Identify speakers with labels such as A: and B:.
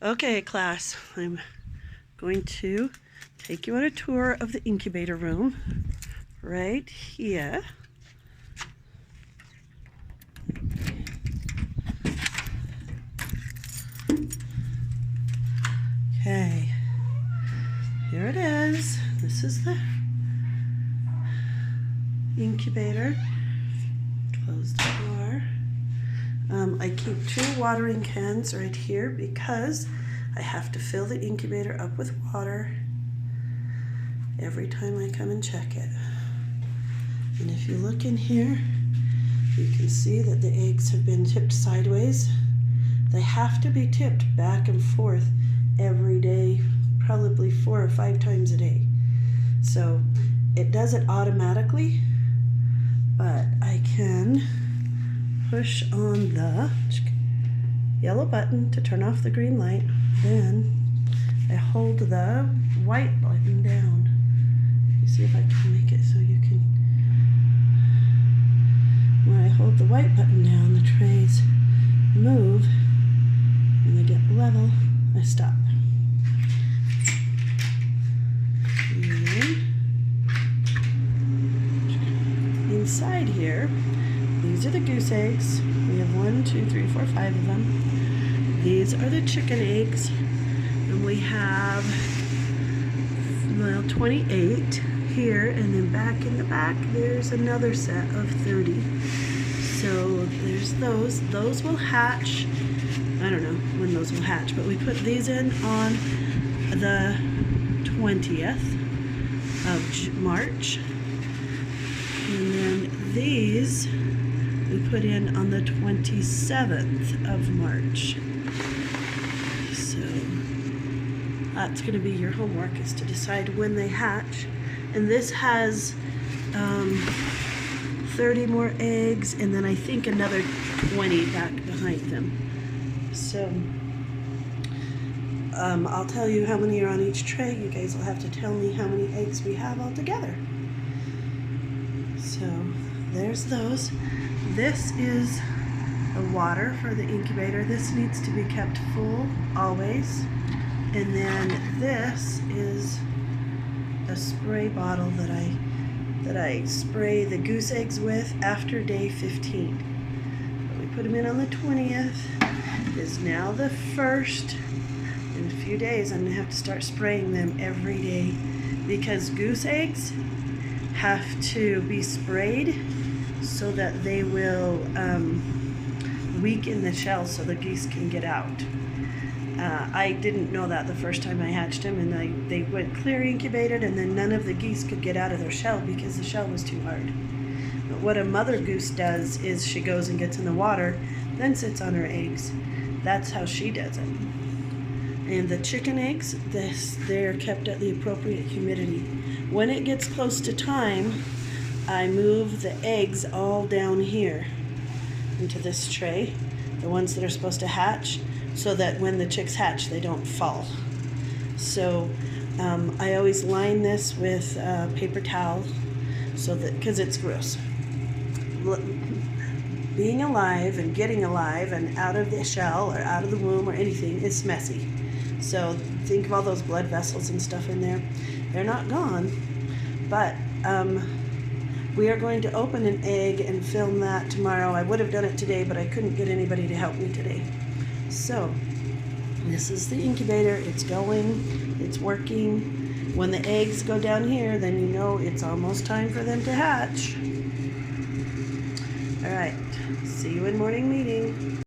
A: Okay, class, I'm going to take you on a tour of the incubator room right here. Okay, here it is. This is the incubator. Close the door. I keep 2 watering cans right here because I have to fill the incubator up with water every time I come and check it. And if you look in here, you can see that the eggs have been tipped sideways. They have to be tipped back and forth every day, probably 4 or 5 times a day. So it does it automatically, but I can push on the yellow button to turn off the green light. Then I hold the white button down. Let me see if I can make it so you can. When I hold the white button down, the trays move. When they get level, I stop. And then inside here, these are the goose eggs. We have 1, 2, 3, 4, 5 of them. These are the chicken eggs. And we have, well, 28 here. And then back in the back, there's another set of 30. So there's those. Those will hatch. I don't know when those will hatch, but we put these in on the 20th of March. And then these we put in on the 27th of March. So that's going to be your homework, is to decide when they hatch. And this has 30 more eggs, and then I think another 20 back behind them. So I'll tell you how many are on each tray. You guys will have to tell me how many eggs we have all together. So there's those. This is the water for the incubator. This needs to be kept full always. And then this is a spray bottle that I spray the goose eggs with after day 15. But we put them in on the 20th. It is now the 1st. In a few days I'm going to have to start spraying them every day because goose eggs have to be sprayed so that they will weaken the shell so the geese can get out. I didn't know that the first time I hatched them, and they went clear incubated, and then none of the geese could get out of their shell because the shell was too hard. But what a mother goose does is she goes and gets in the water, then sits on her eggs. That's how she does it. And the chicken eggs, they're kept at the appropriate humidity. When it gets close to time, I move the eggs all down here into this tray, the ones that are supposed to hatch, so that when the chicks hatch, they don't fall. So I always line this with paper towel, so that, because it's gross. Being alive and getting alive and out of the shell or out of the womb or anything is messy. So think of all those blood vessels and stuff in there. They're not gone, but we are going to open an egg and film that tomorrow. I would have done it today, but I couldn't get anybody to help me today. So this is the incubator. It's going, it's working. When the eggs go down here, then you know it's almost time for them to hatch. All right, see you in morning meeting.